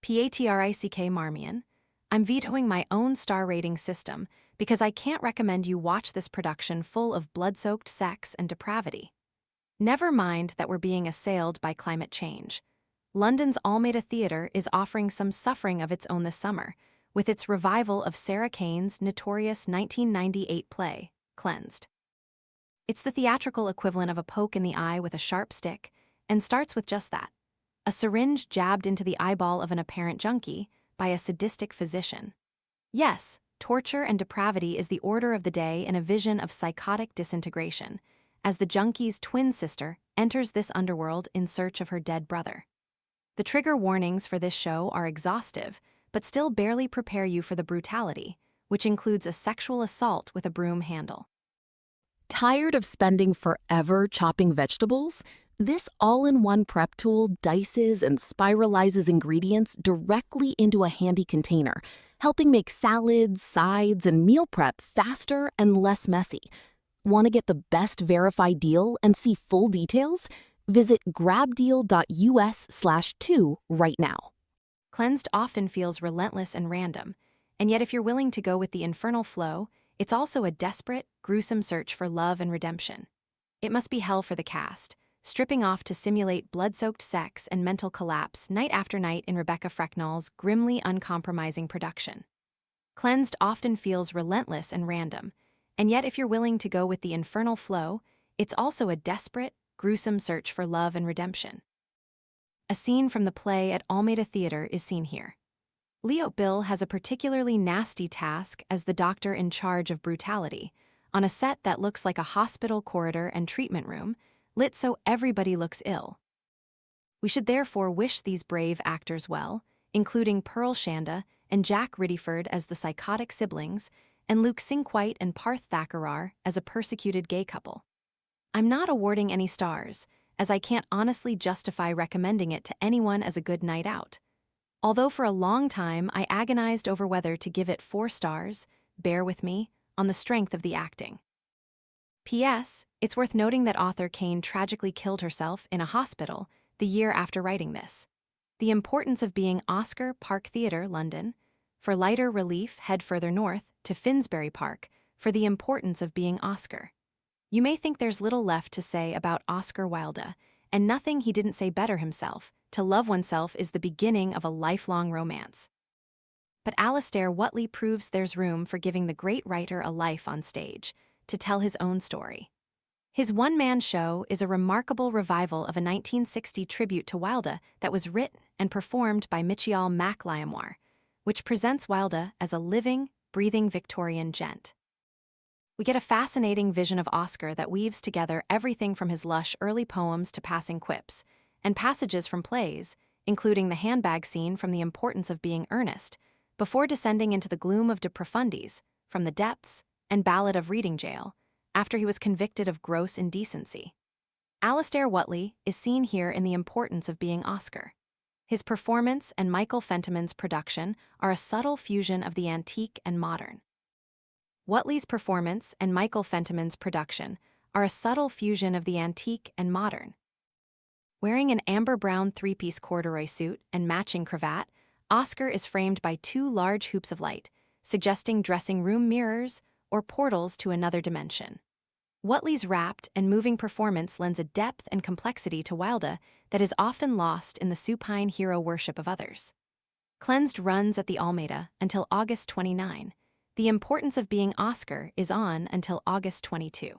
patrick Marmion, I'm vetoing my own star rating system because I can't recommend you watch this production full of blood-soaked sex and depravity. Never mind that we're being assailed by climate change. London's Almeida Theatre is offering some suffering of its own this summer, with its revival of Sarah Kane's notorious 1998 play, Cleansed. It's the theatrical equivalent of a poke in the eye with a sharp stick, and starts with just that: a syringe jabbed into the eyeball of an apparent junkie by a sadistic physician. Yes, torture and depravity is the order of the day in a vision of psychotic disintegration, as the junkie's twin sister enters this underworld in search of her dead brother. The trigger warnings for this show are exhaustive, but still barely prepare you for the brutality, which includes a sexual assault with a broom handle. Tired of spending forever chopping vegetables? This all-in-one prep tool dices and spiralizes ingredients directly into a handy container, helping make salads, sides, and meal prep faster and less messy. Want to get the best verified deal and see full details? Visit grabdeal.us/2 right now. Cleansed often feels relentless and random, and yet if you're willing to go with the infernal flow, it's also a desperate, gruesome search for love and redemption. It must be hell for the cast, stripping off to simulate blood-soaked sex and mental collapse night after night in Rebecca Frecknall's grimly uncompromising production. Cleansed often feels relentless and random, and yet if you're willing to go with the infernal flow, it's also a desperate, gruesome search for love and redemption. A scene from the play at Almeida Theatre is seen here. Leo Bill has a particularly nasty task as the doctor in charge of brutality, on a set that looks like a hospital corridor and treatment room, lit so everybody looks ill. We should therefore wish these brave actors well, including Pearl Shanda and Jack Riddyford as the psychotic siblings, and Luke Cinquite and Parth Thakrar as a persecuted gay couple. I'm not awarding any stars, as I can't honestly justify recommending it to anyone as a good night out. Although for a long time I agonized over whether to give it 4 stars, bear with me, on the strength of the acting. P.S. It's worth noting that author Kane tragically killed herself in a hospital the year after writing this. The importance of being Oscar Park Theatre, London. For lighter relief, head further north to Finsbury Park for the importance of being Oscar. You may think there's little left to say about Oscar Wilde, and nothing he didn't say better himself. To love oneself is the beginning of a lifelong romance. But Alistair Whatley proves there's room for giving the great writer a life on stage, to tell his own story. His one-man show is a remarkable revival of a 1960 tribute to Wilde that was written and performed by Michial Mac Liamoir, which presents Wilde as a living, breathing Victorian gent. We get a fascinating vision of Oscar that weaves together everything from his lush early poems to passing quips, and passages from plays, including the handbag scene from The Importance of Being Earnest, before descending into the gloom of De Profundis, From the Depths, and Ballad of Reading Jail, after he was convicted of gross indecency. Alistair Whatley is seen here in The Importance of Being Oscar. His performance and Michael Fentiman's production are a subtle fusion of the antique and modern. Whatley's performance and Michael Fentiman's production are a subtle fusion of the antique and modern. Wearing an amber-brown 3-piece corduroy suit and matching cravat, Oscar is framed by 2 large hoops of light, suggesting dressing room mirrors or portals to another dimension. Whatley's rapt and moving performance lends a depth and complexity to Wilde that is often lost in the supine hero worship of others. Cleansed runs at the Almeida until August 29. The Importance of Being Oscar is on until August 22.